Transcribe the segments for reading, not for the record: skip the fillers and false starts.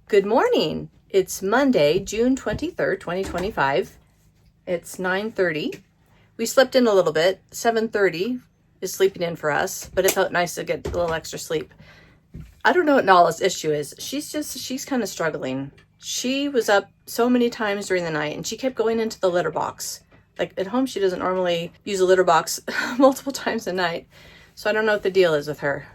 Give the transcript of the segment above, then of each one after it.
Good morning. It's Monday, June 23rd, 2025. It's 9:30. We slept in a little bit. 7:30 is sleeping in for us, but it felt nice to get a little extra sleep. I don't know what Nala's issue is. She's kind of struggling. She was up so many times during the night and she kept going into the litter box. Like at home, she doesn't normally use a litter box multiple times a night. So I don't know what the deal is with her.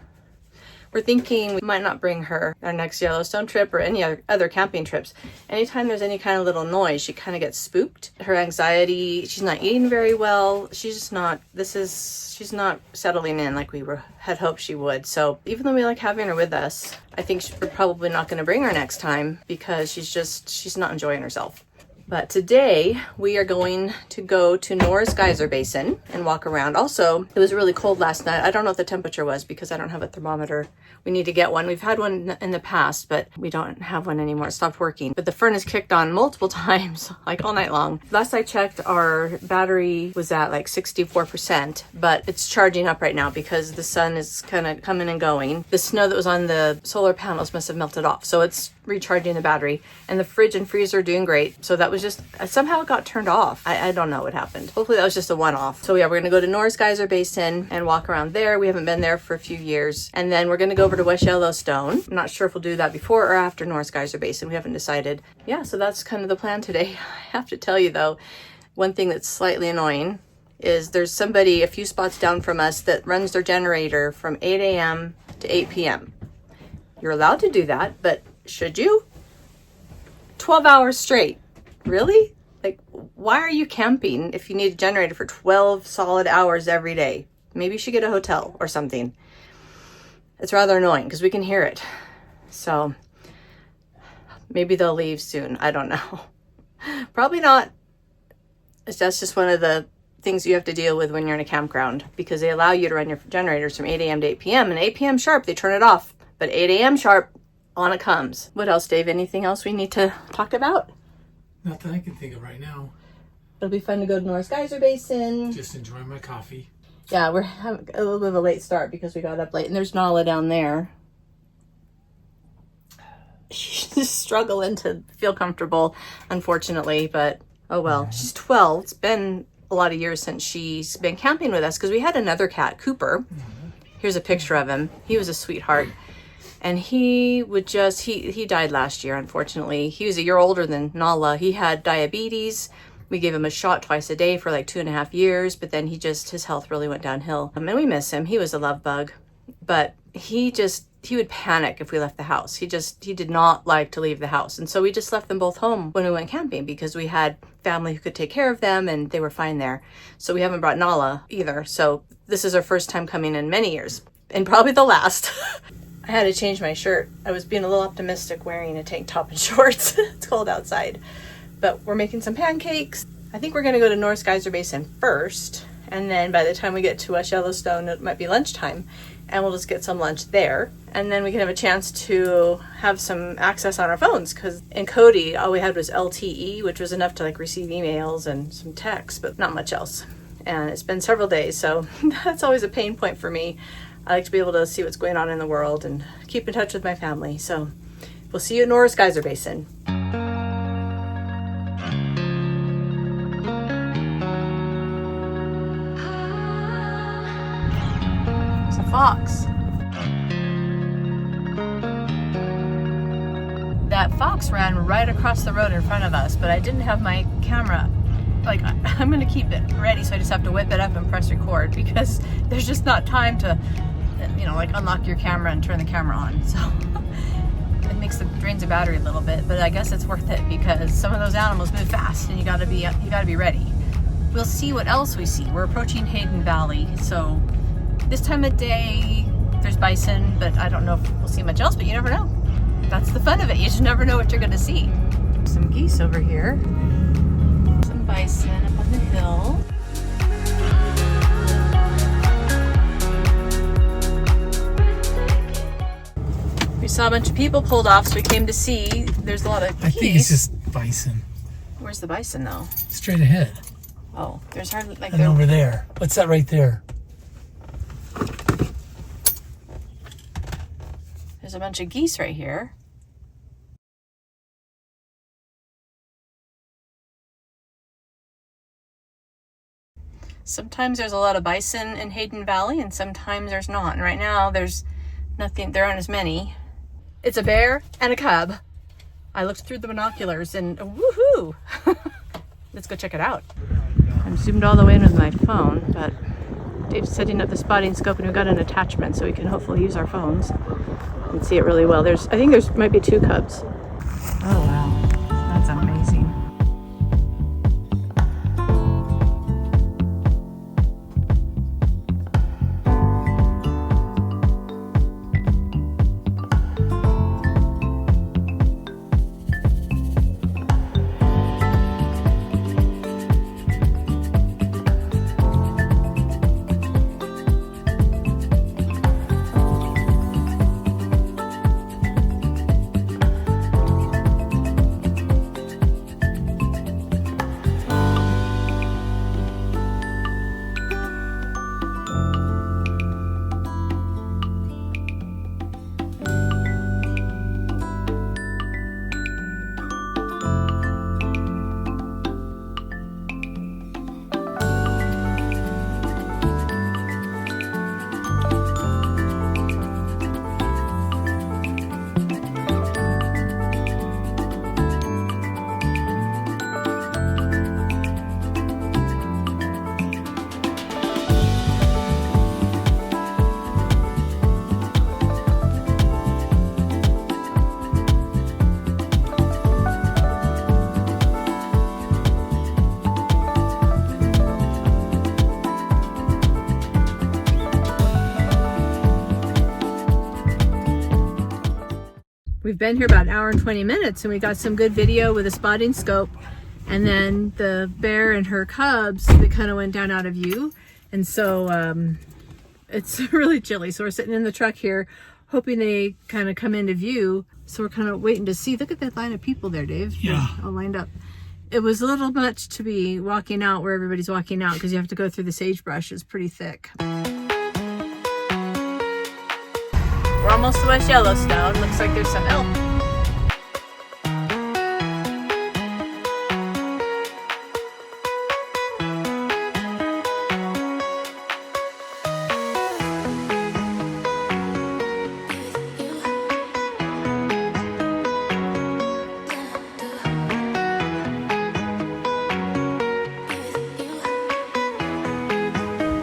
We're thinking we might not bring her our next Yellowstone trip or any other camping trips. Anytime there's any kind of little noise, she kind of gets spooked. Her anxiety, she's not eating very well. She's not settling in like we had hoped she would. So even though we like having her with us, I think we're probably not going to bring her next time because she's not enjoying herself. But today we are going to go to Nora's Geyser Basin and walk around. Also, it was really cold last night. I don't know what the temperature was because I don't have a thermometer. We need to get one. We've had one in the past, but we don't have one anymore. It stopped working. But the furnace kicked on multiple times, like all night long. Last I checked, our battery was at like 64%, but it's charging up right now because the sun is kind of coming and going. The snow that was on the solar panels must have melted off. So it's recharging the battery, and the fridge and freezer are doing great. So that was just somehow it got turned off. I don't know what happened. Hopefully that was just a one-off. So yeah, we're gonna go to Nora's Geyser Basin and walk around there. We haven't been there for a few years. And then we're gonna go over to West Yellowstone. I'm not sure if we'll do that before or after Nora's Geyser Basin. We haven't decided. Yeah, so that's kind of the plan today. I have to tell you though, one thing that's slightly annoying is there's somebody a few spots down from us that runs their generator from 8 a.m. to 8 p.m. You're allowed to do that, but should you? 12 hours straight. Really? Like, why are you camping if you need a generator for 12 solid hours every day? Maybe you should get a hotel or something. It's rather annoying because we can hear it. So maybe they'll leave soon. I don't know. Probably not. That's just one of the things you have to deal with when you're in a campground because they allow you to run your generators from 8 a.m. to 8 p.m. and 8 p.m. sharp, they turn it off. But 8 a.m. sharp, on it comes. What else, Dave? Anything else we need to talk about? Not that I can think of right now. It'll be fun to go to Nora's Geyser Basin. Just enjoy my coffee. Yeah, we're having a little bit of a late start because we got up late. And there's Nala down there. She's just struggling to feel comfortable, unfortunately. But, oh well. She's 12. It's been a lot of years since she's been camping with us because we had another cat, Cooper. Here's a picture of him. He was a sweetheart. And he died last year, unfortunately. He was a year older than Nala. He had diabetes. We gave him a shot twice a day for like 2.5 years, but then his health really went downhill. And we miss him. He was a love bug, but he would panic if we left the house. He did not like to leave the house. And so we just left them both home when we went camping because we had family who could take care of them and they were fine there. So we haven't brought Nala either. So this is our first time coming in many years and probably the last. I had to change my shirt. I was being a little optimistic wearing a tank top and shorts. It's cold outside. But we're making some pancakes. I think we're going to go to Nora's Geyser Basin first. And then by the time we get to West Yellowstone, it might be lunchtime. And we'll just get some lunch there. And then we can have a chance to have some access on our phones. Because in Cody, all we had was LTE, which was enough to like receive emails and some texts, but not much else. And it's been several days. So that's always a pain point for me. I like to be able to see what's going on in the world and keep in touch with my family. So we'll see you at Nora's Geyser Basin. It's a fox. That fox ran right across the road in front of us, but I didn't have my camera. Like, I'm going to keep it ready, so I just have to whip it up and press record because there's just not time to, like unlock your camera and turn the camera on. So it drains the battery a little bit, but I guess it's worth it because some of those animals move fast and you gotta be ready. We'll see what else we see. We're approaching Hayden Valley, so this time of day there's bison, but I don't know if we'll see much else, but you never know. That's the fun of it. You just never know what you're gonna see. Some geese over here. Some bison up on the hill. We saw a bunch of people pulled off, so we came to see. There's a lot of geese. I think it's just bison. Where's the bison, though? Straight ahead. Oh, there's hardly like. And over there. What's that right there? There's a bunch of geese right here. Sometimes there's a lot of bison in Hayden Valley and sometimes there's not. And right now there's nothing, there aren't as many. It's a bear and a cub. I looked through the binoculars and woohoo! Let's go check it out. I'm zoomed all the way in with my phone, but Dave's setting up the spotting scope and we've got an attachment so we can hopefully use our phones and see it really well. I think there's might be 2 cubs. Oh wow, that's amazing. We've been here about an hour and 20 minutes and we got some good video with a spotting scope. And then the bear and her cubs, they kind of went down out of view. And so it's really chilly. So we're sitting in the truck here, hoping they kind of come into view. So we're kind of waiting to see. Look at that line of people there, Dave. Yeah. All lined up. It was a little much to be walking out where everybody's walking out because you have to go through the sagebrush. It's pretty thick. We're almost to West Yellowstone. Looks like there's some elk.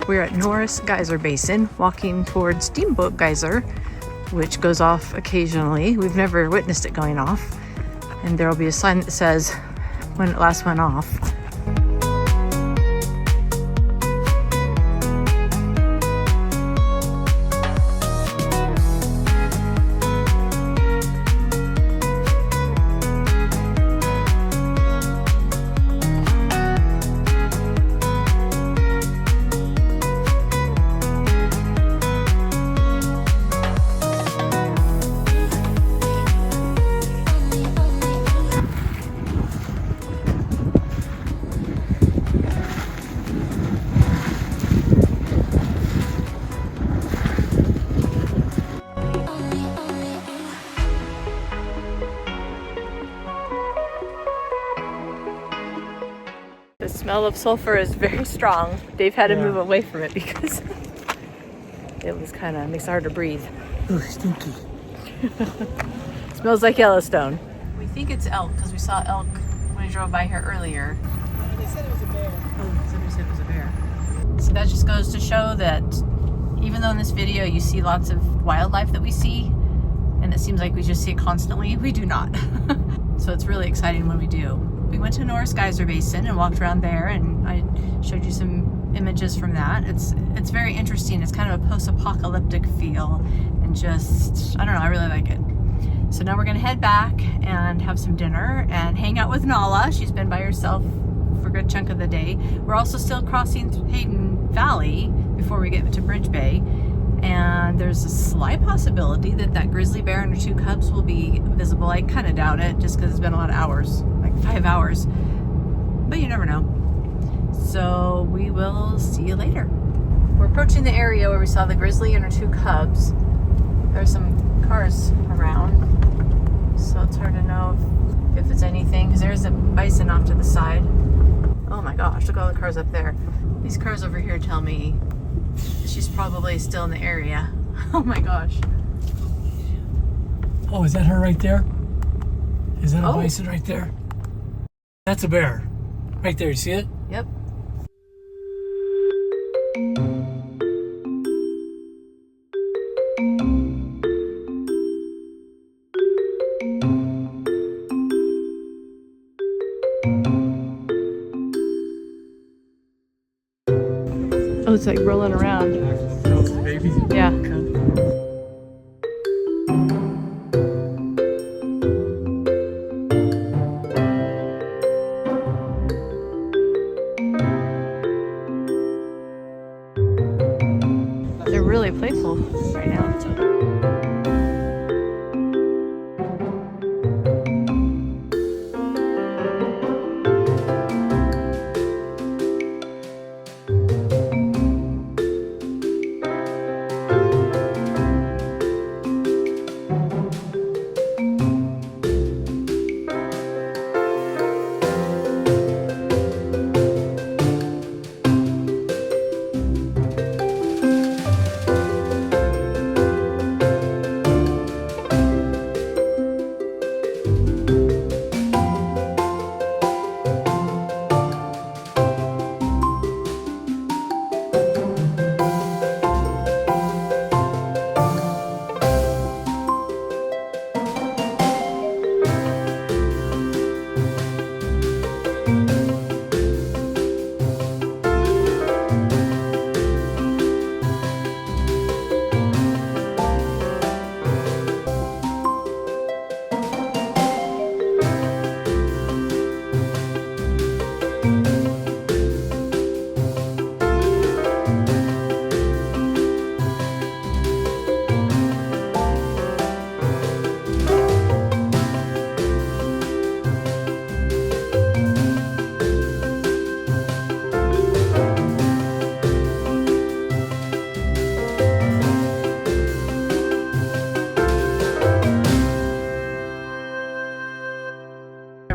We're at Norris Geyser Basin, walking towards Steamboat Geyser, which goes off occasionally. We've never witnessed it going off. And there will be a sign that says when it last went off. The smell of sulfur is very strong. Dave had to move away from it because it was kind of makes it hard to breathe. Oh, stinky. Smells like Yellowstone. We think it's elk because we saw elk when we drove by here earlier. They said it was a bear. Oh, somebody said it was a bear. So that just goes to show that even though in this video you see lots of wildlife that we see, and it seems like we just see it constantly, we do not. So it's really exciting when we do. We went to Norris Geyser Basin and walked around there, and I showed you some images from that. It's very interesting. It's kind of a post-apocalyptic feel, and just, I don't know, I really like it. So now we're gonna head back and have some dinner and hang out with Nala. She's been by herself for a good chunk of the day. We're also still crossing Hayden Valley before we get to Bridge Bay. And there's a slight possibility that that grizzly bear and her 2 cubs will be visible. I kind of doubt it just because it's been a lot of hours, like 5 hours, but you never know. So we will see you later. We're approaching the area where we saw the grizzly and her 2 cubs. There's some cars around, so it's hard to know if it's anything because there's a bison off to the side. Oh Oh my gosh, look at all the cars up there. These cars over here tell me she's probably still in the area. Oh my gosh. Oh, is that her right there? Is that a Oh. bison right there? That's a bear. Right there, you see it? Yep. Oh, it's like rolling around. Baby. Yeah. They're really playful right now.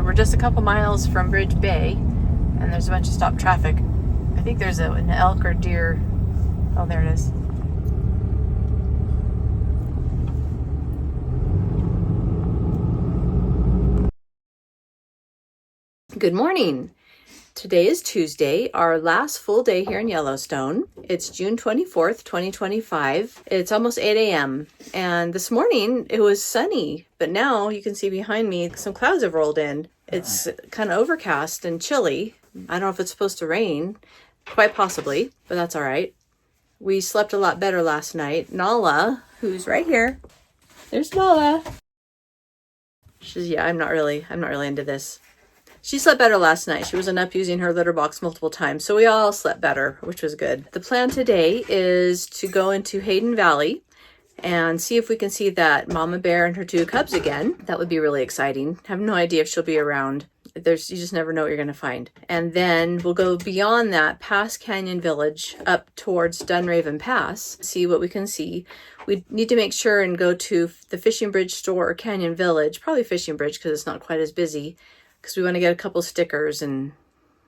We're just a couple miles from Bridge Bay, and there's a bunch of stopped traffic. I think there's an elk or deer. Oh, there it is. Good morning. Today is Tuesday, our last full day here in Yellowstone. It's June 24th, 2025. It's almost 8 a.m. And this morning it was sunny, but now you can see behind me some clouds have rolled in. It's kind of overcast and chilly. I don't know if it's supposed to rain, quite possibly, but that's all right. We slept a lot better last night. Nala, who's right here. There's Nala. I'm not really into this. She slept better last night. She wasn't up using her litter box multiple times, so we all slept better, which was good. The plan today is to go into Hayden Valley and see if we can see that mama bear and her two cubs again. That would be really exciting. I have no idea if she'll be around. You just never know what you're going to find. And then we'll go beyond that, past Canyon Village, up towards Dunraven Pass, see what we can see. We need to make sure and go to the Fishing Bridge store or Canyon Village, probably Fishing Bridge because it's not quite as busy, because we want to get a couple stickers and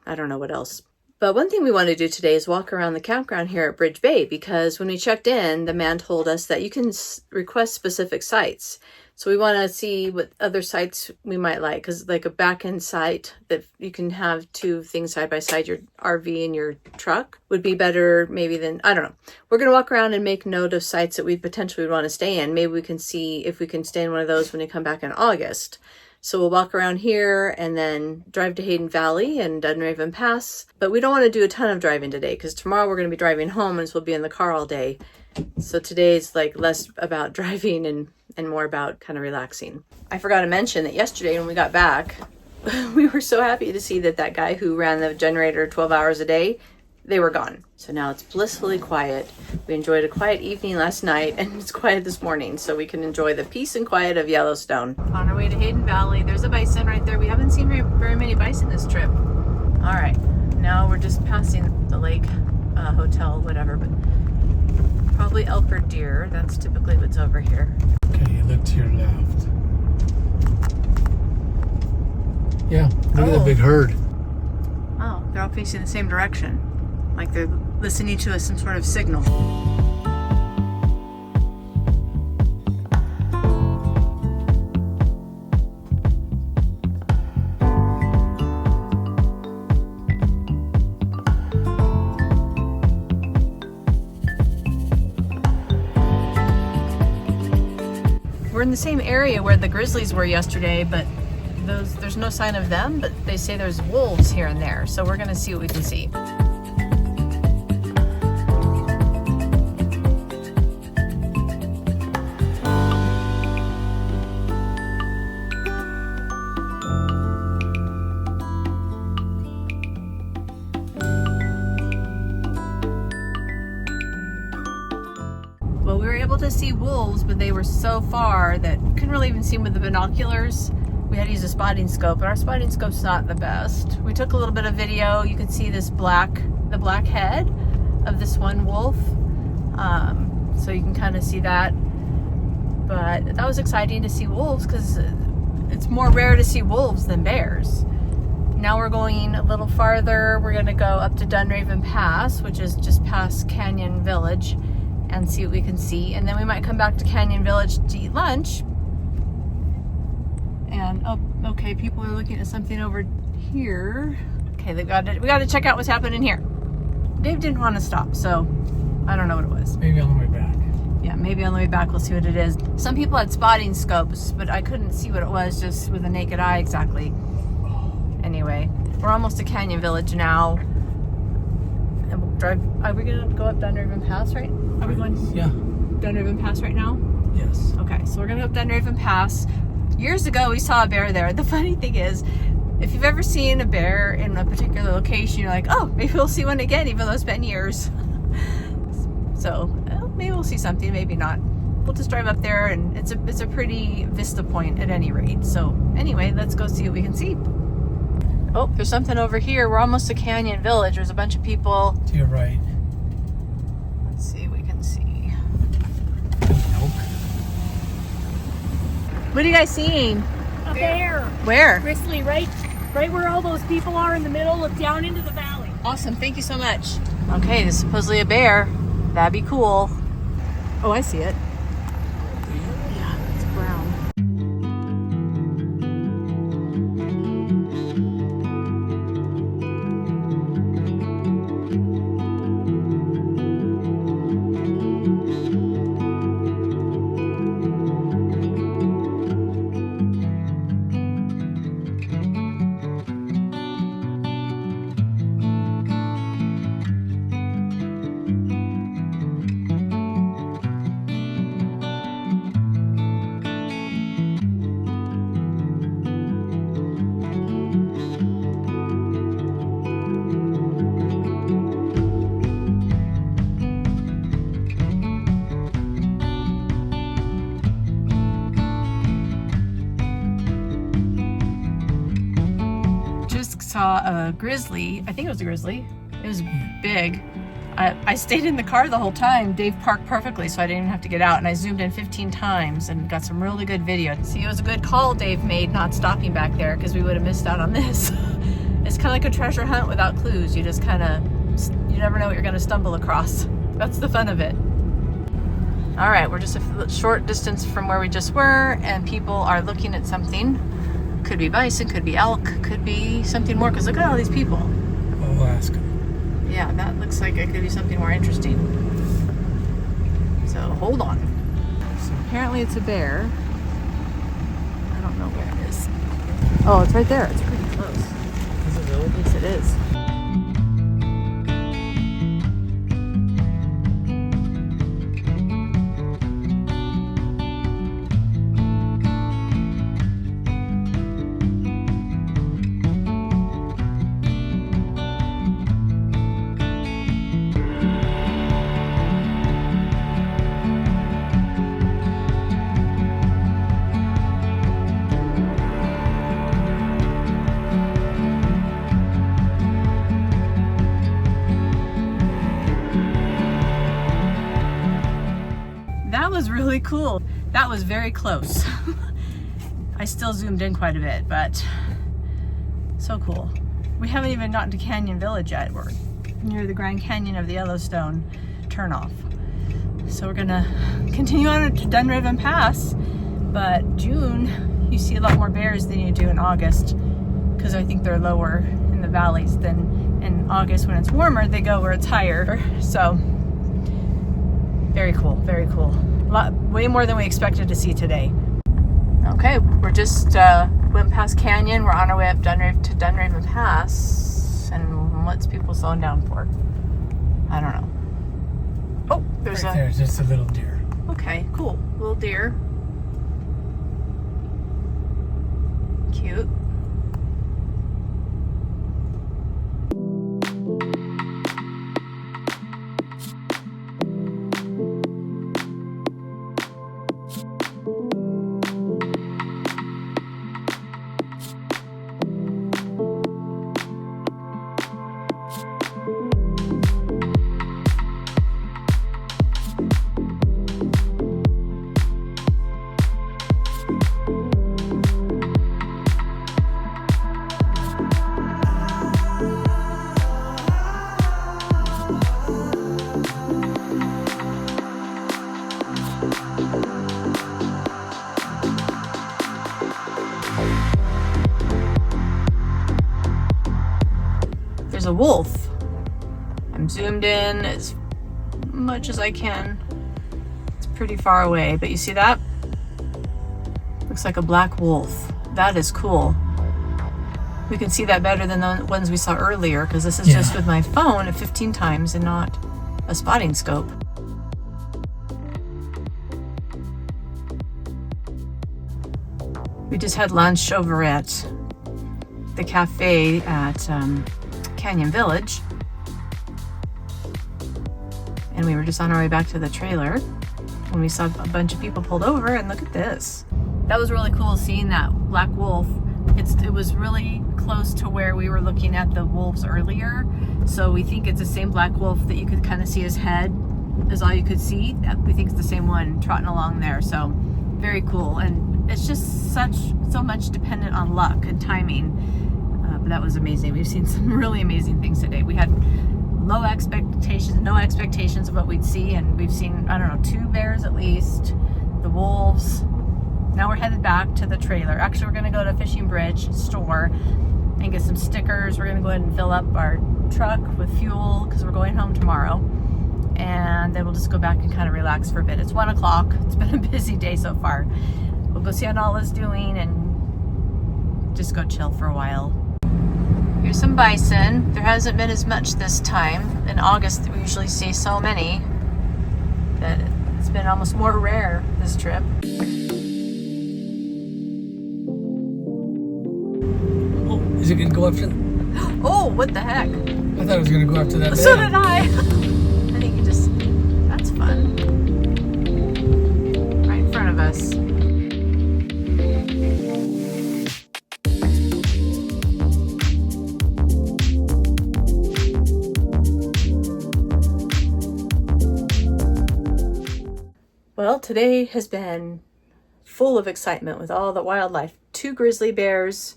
I don't know what else. But one thing we want to do today is walk around the campground here at Bridge Bay, because when we checked in, the man told us that you can request specific sites. So we want to see what other sites we might like, because like a back-end site that you can have two things side by side, your RV and your truck, would be better maybe than, I don't know. We're going to walk around and make note of sites that we potentially would want to stay in. Maybe we can see if we can stay in one of those when we come back in August. So we'll walk around here and then drive to Hayden Valley and Dunraven Pass. But we don't want to do a ton of driving today, because tomorrow we're going to be driving home and so we'll be in the car all day. So today's like less about driving and more about kind of relaxing. I forgot to mention that yesterday when we got back, we were so happy to see that guy who ran the generator 12 hours a day, they were gone. So now it's blissfully quiet. We enjoyed a quiet evening last night and it's quiet this morning, so we can enjoy the peace and quiet of Yellowstone. On our way to Hayden Valley, there's a bison right there. We haven't seen very many bison this trip. All right, now we're just passing the lake hotel, whatever, but probably elk or deer. That's typically what's over here. Okay, you look to your left. Yeah, look at the big herd. Oh, They're all facing the same direction. Like they're listening to some sort of signal. We're in the same area where the grizzlies were yesterday, but there's no sign of them, but they say there's wolves here and there. So we're gonna see what we can see. Well, we were able to see wolves, but they were so far that we couldn't really even see them with the binoculars. We had to use a spotting scope, but our spotting scope's not the best. We took a little bit of video. You could see the black head of this one wolf. So you can kind of see that. But that was exciting to see wolves because it's more rare to see wolves than bears. Now we're going a little farther. We're gonna go up to Dunraven Pass, which is just past Canyon Village, and see what we can see. And then we might come back to Canyon Village to eat lunch. And, oh, okay, people are looking at something over here. Okay, we got to check out what's happening here. Dave didn't want to stop, so I don't know what it was. Maybe on the way back. Yeah, maybe on the way back we'll see what it is. Some people had spotting scopes, but I couldn't see what it was just with the naked eye exactly. Anyway, we're almost to Canyon Village now. And we'll drive. Are we gonna go up Dunraven Pass, right? Are we going? Yeah. Dunraven Pass right now? Yes. Okay, so we're gonna go up Dunraven Pass. Years ago, we saw a bear there. The funny thing is, if you've ever seen a bear in a particular location, you're like, oh, maybe we'll see one again, even though it's been years. So maybe we'll see something, maybe not. We'll just drive up there, and it's a pretty vista point at any rate. So anyway, let's go see what we can see. Oh, there's something over here. We're almost to Canyon Village. There's a bunch of people. To your right. Let's see what we can see. Nope. What are you guys seeing? A bear. Where? Grizzly, right where all those people are in the middle. Look down into the valley. Awesome, thank you so much. Okay, this is supposedly a bear. That'd be cool. Oh, I see it. Yeah, it's brown. Saw a grizzly. I think it was a grizzly. It was big. I stayed in the car the whole time. Dave parked perfectly, so I didn't even have to get out, and I zoomed in 15 times and got some really good video. See, it was a good call Dave made not stopping back there, because we would have missed out on this. It's kind of like a treasure hunt without clues. You just kind of, you never know what you're going to stumble across. That's the fun of it. All right, we're just a short distance from where we just were, and people are looking at something. Could be bison, could be elk, could be something more, because look at all these people. Alaska. Yeah, that looks like it could be something more interesting. So hold on. So apparently it's a bear. I don't know where it is. Oh, it's right there. It's pretty close. Is it really? Yes, it is. That was really cool. That was very close. I still zoomed in quite a bit, but so cool. We haven't even gotten to Canyon Village yet. We're near the Grand Canyon of the Yellowstone turnoff. So we're gonna continue on to Dunraven Pass, but June, you see a lot more bears than you do in August, because I think they're lower in the valleys than in August. When it's warmer, they go where it's higher. So very cool, very cool. Way more than we expected to see today. Okay, we're just went past Canyon. We're on our way up to Dunraven Pass. And what's people slowing down for? I don't know. Oh, there's just a little deer. Okay, cool. Little deer. Cute. There's a wolf. I'm zoomed in as much as I can. It's pretty far away, but you see that? Looks like a black wolf. That is cool. We can see that better than the ones we saw earlier, because this is just with my phone at 15 times and not a spotting scope. We just had lunch over at the cafe at Canyon Village, and we were just on our way back to the trailer when we saw a bunch of people pulled over, and look at this. That was really cool seeing that black wolf. It was really close to where we were looking at the wolves earlier, so we think it's the same black wolf that you could kind of see his head is all you could see. We think it's the same one trotting along there, so very cool. And it's just so much dependent on luck and timing. But that was amazing. We've seen some really amazing things today. We had no expectations of what we'd see, and we've seen, I don't know, 2 bears at least, the wolves. Now we're headed back to the trailer. Actually, we're gonna go to Fishing Bridge store and get some stickers. We're gonna go ahead and fill up our truck with fuel because we're going home tomorrow. And then we'll just go back and kind of relax for a bit. It's 1 o'clock. It's been a busy day so far. We'll go see how Nala's doing and just go chill for a while. Here's some bison. There hasn't been as much this time. In August, we usually see so many that it's been almost more rare this trip. Oh, is it gonna go after? Oh, what the heck? I thought it was gonna go after that. So did I. I think that's fun. Right in front of us. Well, today has been full of excitement with all the wildlife. 2 grizzly bears,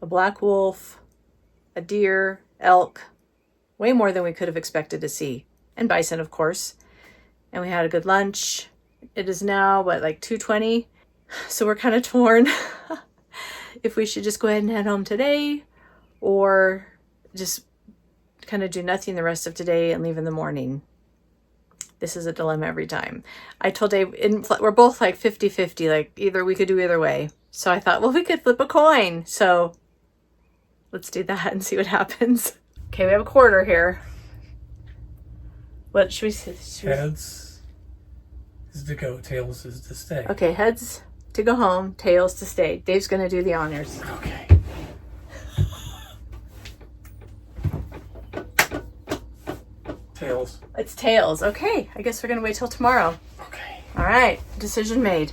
a black wolf, a deer, elk, way more than we could have expected to see, and bison, of course. And we had a good lunch. It is now, like 2:20? So we're kind of torn if we should just go ahead and head home today or just kind of do nothing the rest of today and leave in the morning. This is a dilemma every time. I told Dave, we're both like 50-50, like we could do either way. So I thought, well, we could flip a coin. So let's do that and see what happens. Okay, we have a quarter here. What should we say? Heads is to go, tails is to stay. Okay, heads to go home, tails to stay. Dave's gonna do the honors. Okay. Tails. It's tails. Okay, I guess we're gonna wait till tomorrow. Okay. All right, decision made.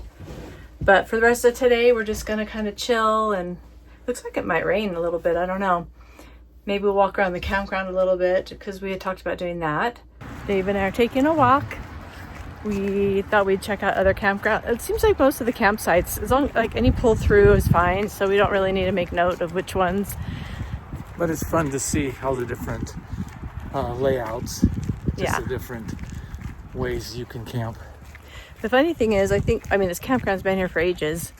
But for the rest of today, we're just gonna kind of chill, and looks like it might rain a little bit. I don't know. Maybe we'll walk around the campground a little bit because we had talked about doing that. Dave and I are taking a walk. We thought we'd check out other campgrounds. It seems like most of the campsites, as long like any pull through is fine, so we don't really need to make note of which ones. But it's fun to see all the different layouts, just the different ways you can camp. The funny thing is, I mean, this campground's been here for ages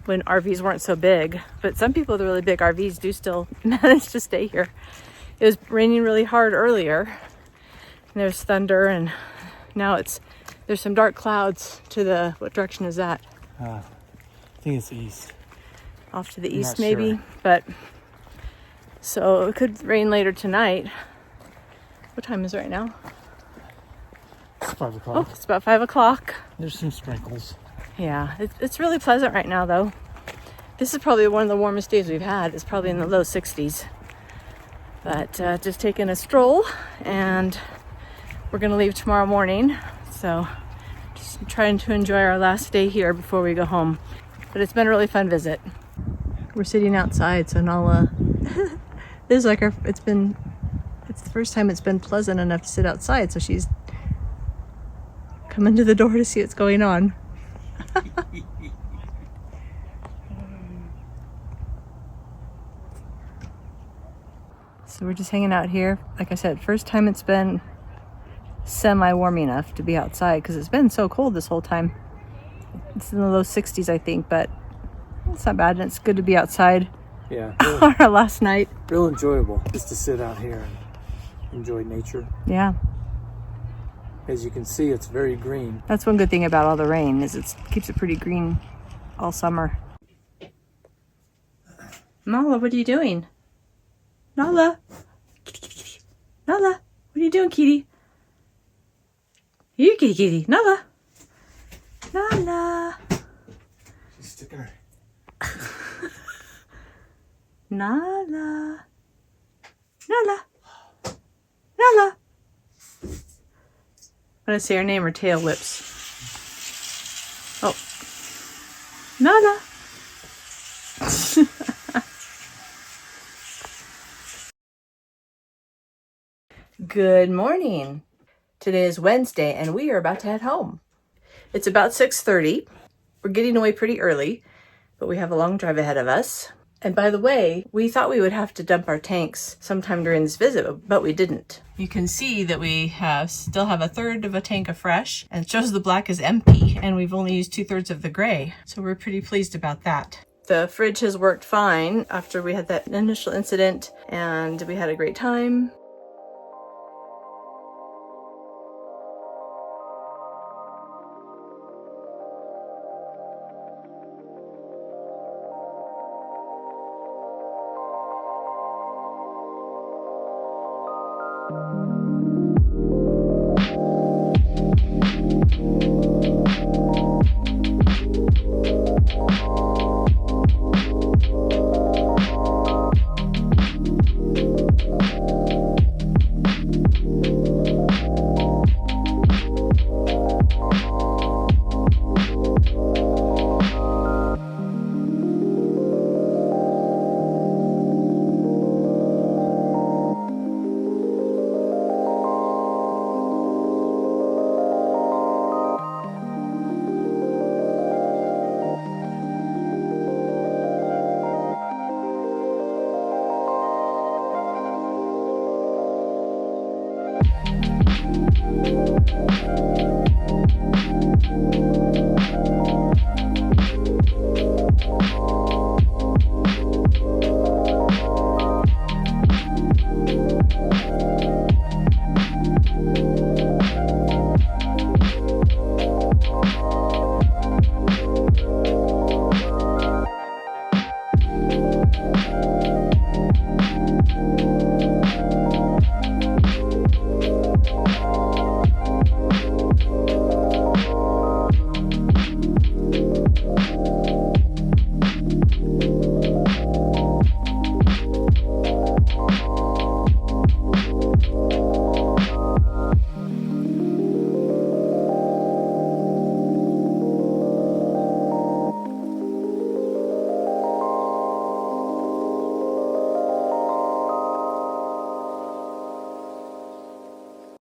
when RVs weren't so big, but some people with really big RVs do still manage to stay here. It was raining really hard earlier, and there's thunder, and now there's some dark clouds to the, what direction is that? I think it's east. Off to the I'm east not maybe, sure. but so it could rain later tonight. What time is it right now? It's 5 o'clock. Oh, it's about 5 o'clock. There's some sprinkles. Yeah, it's really pleasant right now though. This is probably one of the warmest days we've had. It's probably in the low 60s. But just taking a stroll, and we're gonna leave tomorrow morning. So just trying to enjoy our last day here before we go home. But it's been a really fun visit. We're sitting outside, so Nala, this is like it's the first time it's been pleasant enough to sit outside, so she's coming to the door to see what's going on. So we're just hanging out here. Like I said, first time it's been semi-warm enough to be outside, because it's been so cold this whole time. It's in the low 60s, I think, but it's not bad, and it's good to be outside. Yeah. On our last night. Real enjoyable just to sit out here and enjoy nature. Yeah. As you can see, it's very green. That's one good thing about all the rain, is it keeps it pretty green all summer. Nala, what are you doing? Nala? Kitty, kitty, kitty. Nala, what are you doing, kitty? Here, kitty, kitty. Nala. Nala. She's sticking her. Nala. Nala. Nala. When I say her name, her tail whips. Oh. Nala. Good morning. Today is Wednesday, and we are about to head home. It's about 6:30. We're getting away pretty early, but we have a long drive ahead of us. And by the way, we thought we would have to dump our tanks sometime during this visit, but we didn't. You can see that we still have a third of a tank of fresh, and it shows the black is empty, and we've only used 2/3 of the gray. So we're pretty pleased about that. The fridge has worked fine after we had that initial incident, and we had a great time.